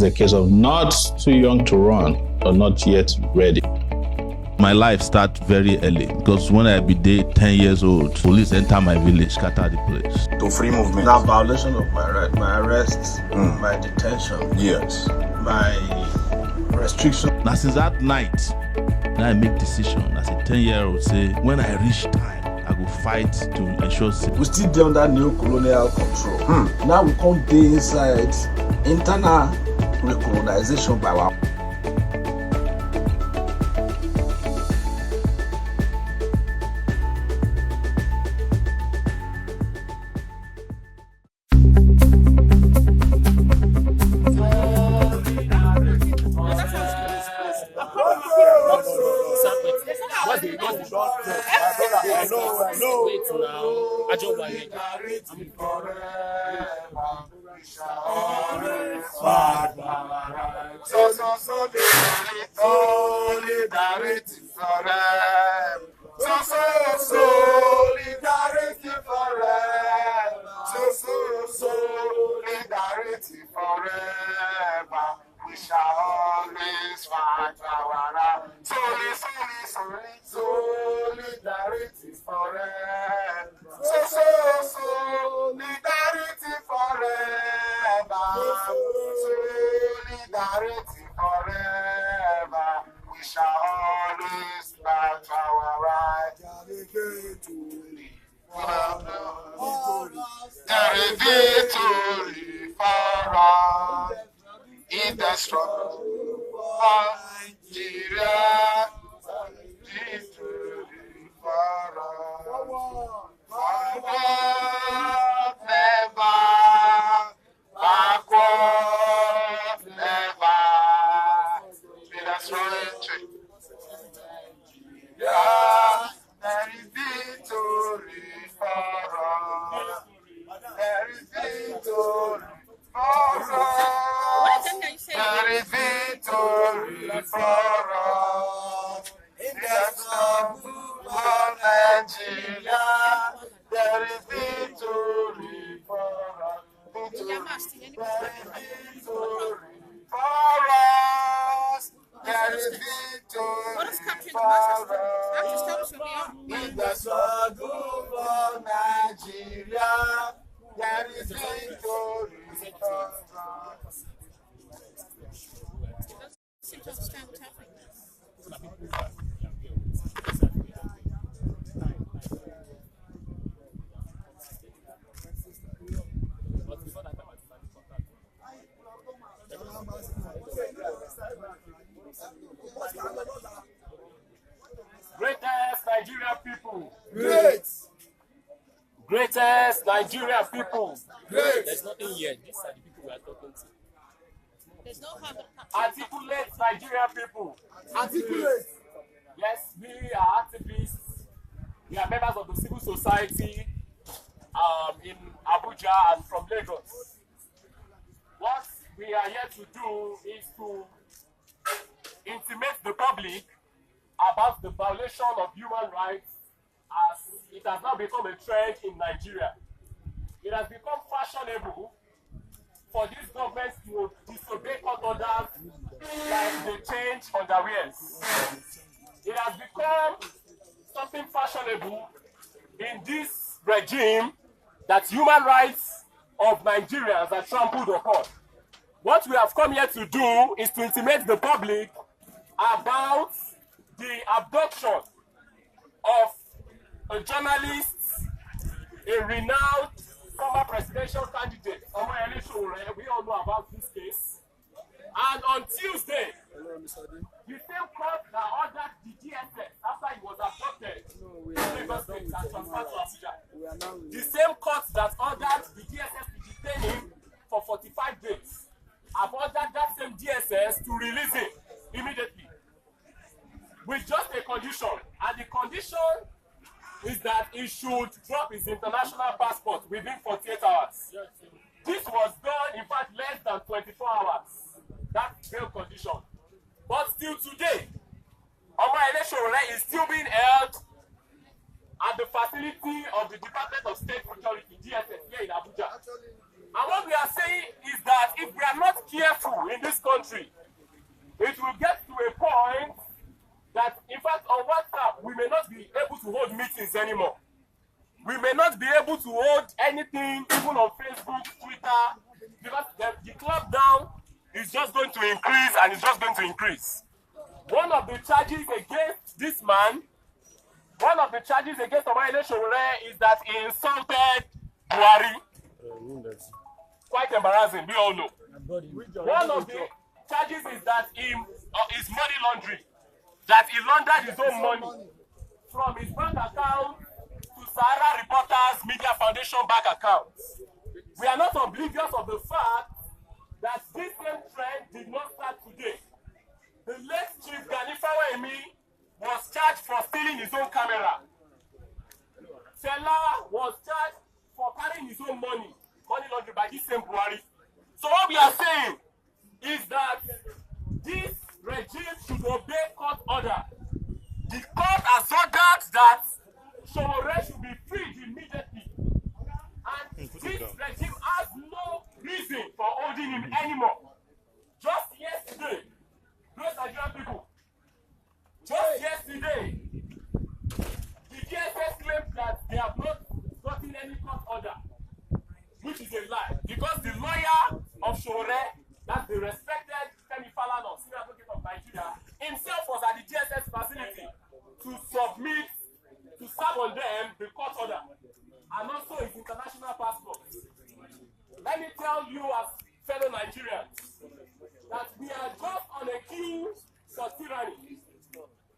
It's a case of not too young to run or not yet ready. My life started very early because when I be there 10 years old, police enter my village, scatter the place. To free movement. Now violation of my right, my arrest, my detention, Yes. my restriction. Now since that night, I make decision as a 10-year-old say, when I reach time, I go fight to ensure safety. We still dey under neo-colonial control. Now we come dey inside internal recolonization by our. Wait now. I don't want it. Solidarity forever. Solidarity forever. Solidarity forever. We shall always fight our right. Solidarity forever. Solidarity forever. Solidarity forever. We shall always fight our right. There is victory for us in the struggle for Nigeria. Victory for us. Forward never, backward never. Be the strength. Yeah, there is victory for us. There is victory for us. There is victory for us. In the struggle for Nigeria, there is victory for us. There is victory for us. There is victory for us. In the struggle for Nigeria, there is victory for us. Seem to understand what's happening. Greatest Nigerian people. Great. Greatest Nigerian people. Great. There's nothing here. These are the people we are talking to. There's no harm in Articulate Nigerian people. Articulate. Yes, we are activists. We are members of the civil society in Abuja and from Lagos. What we are here to do is to intimate the public about the violation of human rights as it has now become a trend in Nigeria. It has become fashionable for these governments to disobey court orders like they change underwears. It has become something fashionable in this regime that human rights of Nigerians are trampled upon. What we have come here to do is to intimate the public about the abduction of a journalist, a renowned former presidential candidate, Omoyele Sowore. We all know about this case. And on Tuesday, the same court that ordered the DSS after he was abducted in Lagos State and transferred to Abuja. The same court that ordered the DSS to detain him for 45 days have ordered that same DSS to release him immediately with just a condition, and the condition is that he should drop his international passport within 48 hours. This was done, in fact, less than 24 hours. That's bail condition. But still today, Omoyele Sowore is still being held at the facility of the Department of State Security, DSS, here in Abuja. And what we are saying is that if we are not careful in this country, it will get to a point that, in fact, on WhatsApp, we may not be able to hold meetings anymore. We may not be able to hold anything, even on Facebook, Twitter, because the clampdown is just going to increase and it's just going to increase. One of the charges against this man, one of the charges against Omoyele Sowore is that he insulted Buhari. Quite embarrassing, we all know. One of the charges is that he is money laundering, that he laundered his own money from his bank account to Sahara Reporters Media Foundation bank accounts. We are not oblivious of the fact that this same trend did not start today. The late Chief Gani Fawemi was charged for stealing his own camera. Fela was charged for carrying his own money laundering by this same Buhari. So what we are saying is that this regime should obey court order. The court has ordered that Sowore should be freed immediately. And this regime has no reason for holding him anymore. Just yesterday, those Nigerian people, just yesterday, the DSS claimed that they have not gotten any court order, which is a lie. Because the lawyer of Sowore, that's the respected Femi Falana, senior advocate of Nigeria, himself was at the DSS facility to submit, to serve on them the court order, and also his international passport. Let me tell you as fellow Nigerians that we are just on a queue for tyranny.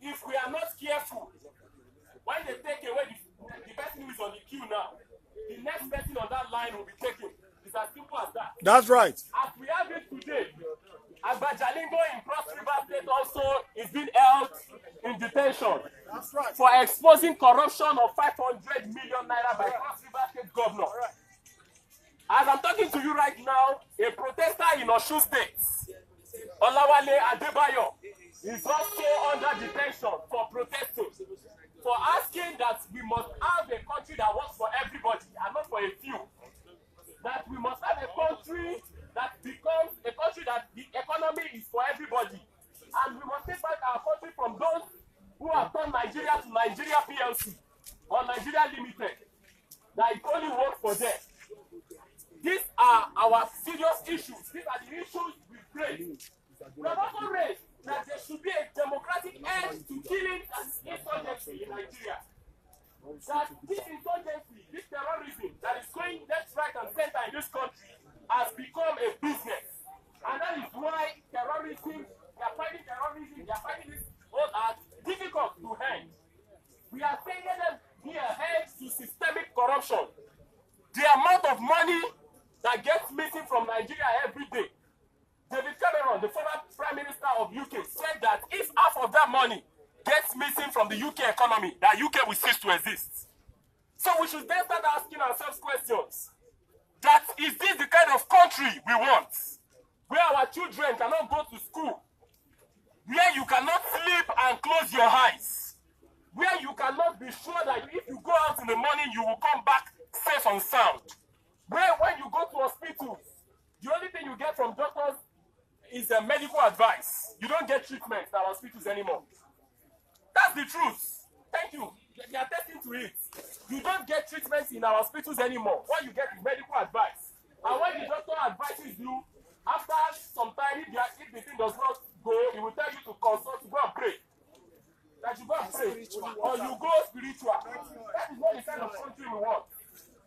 If we are not careful, when they take away the person who is on the queue now, the next person on that line will be taken. It's as simple as that. That's right. As we have it today, Agbajalingo in Cross River State also is being held in detention. That's right. For exposing corruption of 500 million naira by Cross River State governor. As I'm talking to you right now, a protester in Osun State, Olawale Adebayo, is also under detention for protesting, for asking that we must have a country that works for everybody and not for a few. That we must have a country that becomes a country that the economy is for everybody. And we must take back our country from those who have turned Nigeria to Nigeria PLC or Nigeria Limited, that it only works for them. These are our serious issues. These are the issues we raise. We have also raised that there should be a democratic end to killing and insurgency in Nigeria. That this insurgency, this terrorism that is going left, right, and center in this country has become a business. And that is why terrorism, they are fighting this whole act difficult to end. We are saying them be ahead to systemic corruption. The amount of money that gets missing from Nigeria every day. David Cameron, the former Prime Minister of UK, said that if half of that money gets missing from the UK economy, that UK will cease to exist. So we should then start asking ourselves questions. That is this the kind of country we want? Where our children cannot go to school? Where you cannot sleep and close your eyes? Where you cannot be sure that if you go out in the morning, you will come back safe and sound? Where when you go to hospitals, the only thing you get from doctors is a medical advice. You don't get treatment in our hospitals anymore. That's the truth. Thank you. They are testing to it. You don't get treatment in our hospitals anymore. What you get is medical advice. And when the doctor advises you, after some time, if the thing does not go, he will tell you to consult, to go and pray. That you go and pray. Or you go spiritual. That is not the kind of country we want.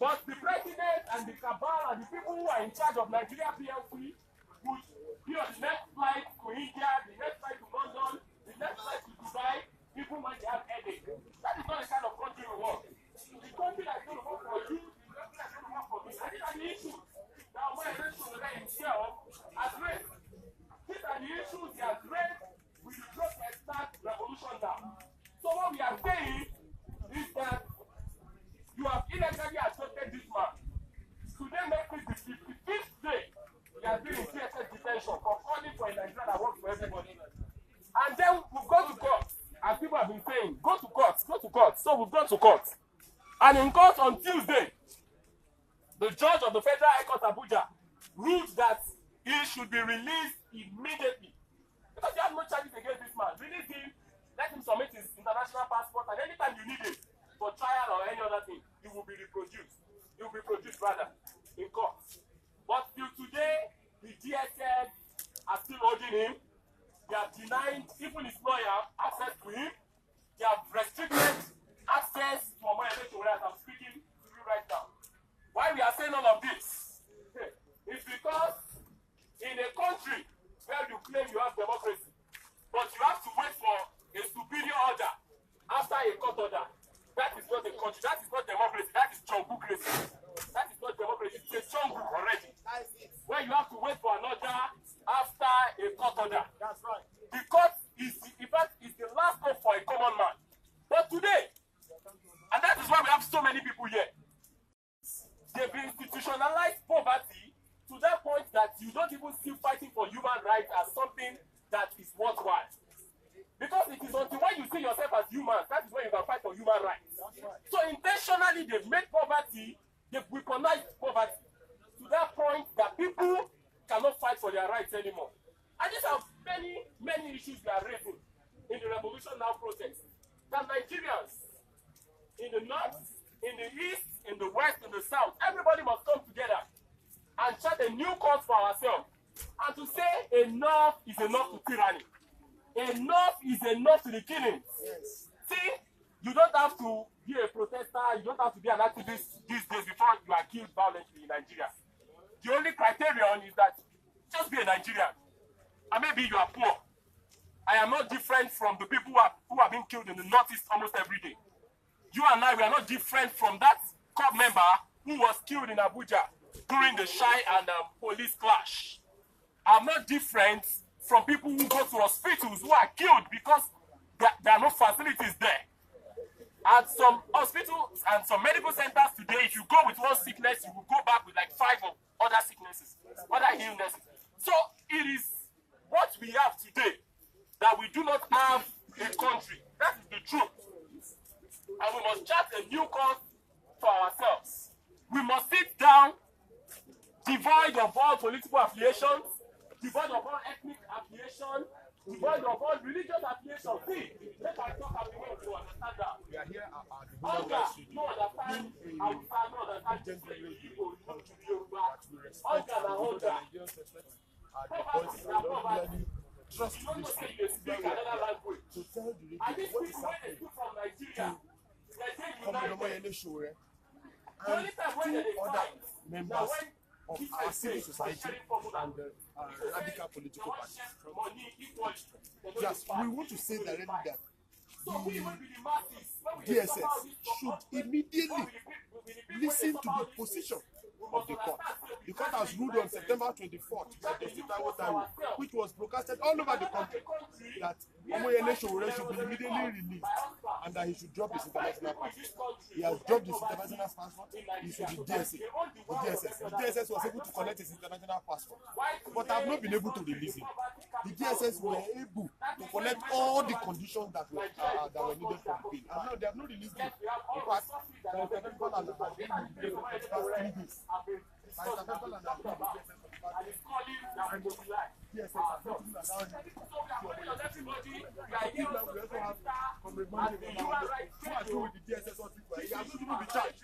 But the president and the cabal and the people who are in charge of Nigeria PLC would be on the next flight to India, the next flight to London, the next flight to Dubai, people when they have headache. That is not the kind of country we want. The country that is going to work for you, the country that is going to work for me. And these are the issues that Omoyele Sowore himself has raised. These are the issues he has raised with the drug start revolution now. So what we are saying is that you have illegally assaulted this man. Today makes it the 55th day he has been in DSS detention for calling for a Nigeria that works for everybody. And then we've gone to court, as people have been saying, go to court, go to court. So we've gone to court. And in court on Tuesday, The judge of the Federal High Court Abuja ruled that he should be released immediately. Because you have no charges against this man. Release him, let him submit his international passport, and anytime you need him for trial or any other thing, he will be reproduced. He will be produced rather in court. But till today, the DSS are still holding him. They have denied even his lawyer access to him. They have restricted access to Omoyele Sowore as I'm speaking to you right now. Why we are saying all of this is because in a country where you claim you have democracy, but you have to wait for a superior order after a court order, that is not a country, that is not democracy, that is chongocracy. That is not democracy, it's a chongu already. Where you have to wait for an order after a court order. That's right. Because in fact, it's the last hope for a common man. But today, and that is why we have so many people here, they've institutionalized poverty to that point that you don't even see fighting for human rights as something that is worthwhile. Because it is until when you see yourself as human, that is when you can fight for human rights. So intentionally, they've made poverty, they've weaponized poverty to that point that people cannot fight for their rights anymore. And these are many, many issues we are raising in the Revolution Now protest. That Nigerians in the north, in the east, in the west, in the south, everybody must come together and chart a new course for ourselves. And to say enough is enough to tyranny. Enough is enough to the killings. Yes. See, you don't have to be a protester, you don't have to be an activist these days before you are killed violently in Nigeria. The only criterion is that just be a Nigerian. And maybe you are poor. I am not different from the people who have been killed in the northeast almost every day. You and I, we are not different from that court member who was killed in Abuja during the Shai and police clash. I'm not different from people who go to hospitals who are killed because there are no facilities there. At some hospitals and some medical centers today, if you go with one sickness, you will go back with like 5 of other sicknesses, other illnesses. So it is what we have today that we do not have a country. That is the truth. And we must chart a new course for ourselves. We must sit down, devoid of all political affiliations, devoid of all ethnic affiliation, devoid of all religious affiliation. See, let us talk about the way to understand that. We are here at the Olga, no understand Hausa, no understand Igbo, no Yoruba. Olga na Olga. Poverty na poverty. trust You don't know say you speak another language. to tell the And radio these what people, is when they happening. come from Nigeria, they say Come united. Omoyele Sowore The only and time when two they other fight, now members when of this our is civil for society sharing formula, and the radical political they want parties. share money equally. They don't Yes, fight. we want to say directly that So we will be the masses. When we DSS suffer all this should support, immediately listen to the position of the court. The court has ruled on September 24th that the Sitawo Taiwo, which was broadcasted all over the country, that Omoyele Sowore should be immediately released and that he should drop his international passport. He has dropped his international passport. He should be DSS. The DSS was able to collect his international passport, but have not been able to release him. The DSS were able to collect all the conditions that were needed for bail, and now they have not released him. In fact, the international has been in the past 3 days. By international and DSS has not even allowed him. We also have Comrade Monday who are through with the DSS on people. He has not even been charged.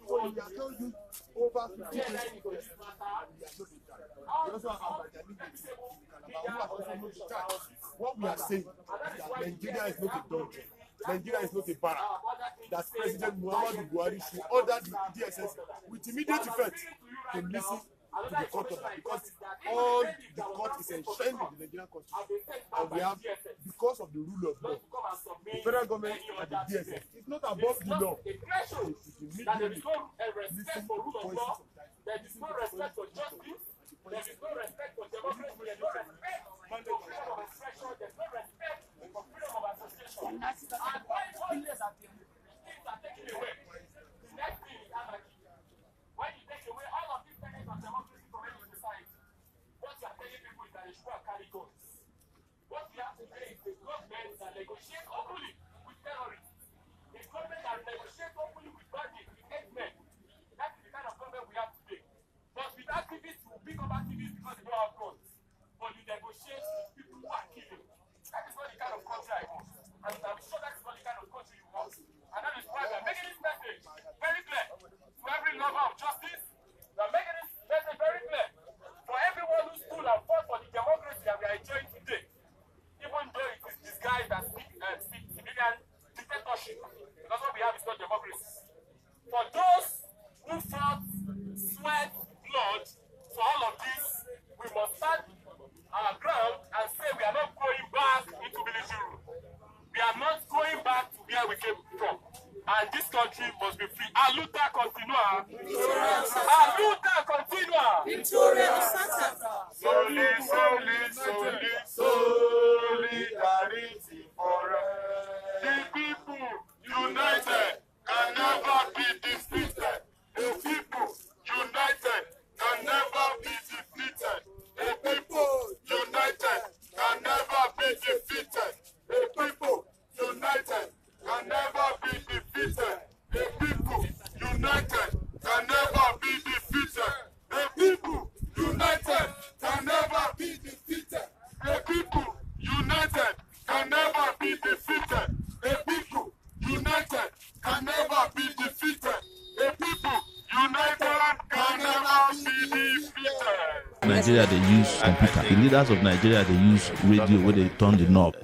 So he has not used over 50 days with the DSS and he has not been charged. We also have Abajani who has also not been charged. What we are saying is that Nigeria is not a dungeon. Nigeria is not a barrack. That President Muhammadu Buhari should order the DSS with immediate effect to listen to the court order, because all the court is enshrined in the Nigerian constitution, and we have, because of the rule of law, the federal government and the DSS is not above the law. It should immediately listen to the voices of there is no respect for justice, there is no respect for democracy, there is no respect for freedom of expression, there is no respect for freedom of association. And when all these things are taken away, the next thing is anarchy. When you take away all of these tenets of democracy from any society, what you are telling people is that they should carry guns. What we have today is the government that negotiates openly with terrorists. The government that negotiates openly with bandits, with headmen. That is the kind of government we have pick up activists because they don't have guns, but you negotiate with people who are killing. That is not the kind of country I want. And I'm sure that is not the kind of country you want. And that is why we are making this message very clear to every lover of justice. We are making this message very clear for everyone who stood and fought for the democracy that we are enjoying today, even though it is disguised as civilian dictatorship, because what we have is not democracy. For those who fought, sweat, blood for all of this, we must stand our ground and say we are not going back into military rule. We are not going back to where we came from. And this country must be free. A luta continua. A luta continua. Soli, soli, soli, solidarity forever. The people united can never be defeated. The people united can never be defeated. The people united can never be defeated. The people united can never be defeated. The people united can never be defeated. The people united can never be defeated. The people united can never be defeated. The people united can never be defeated. The people united can never be defeated. Nigeria, they use computer. The leaders of Nigeria, they use radio where they turn the knob.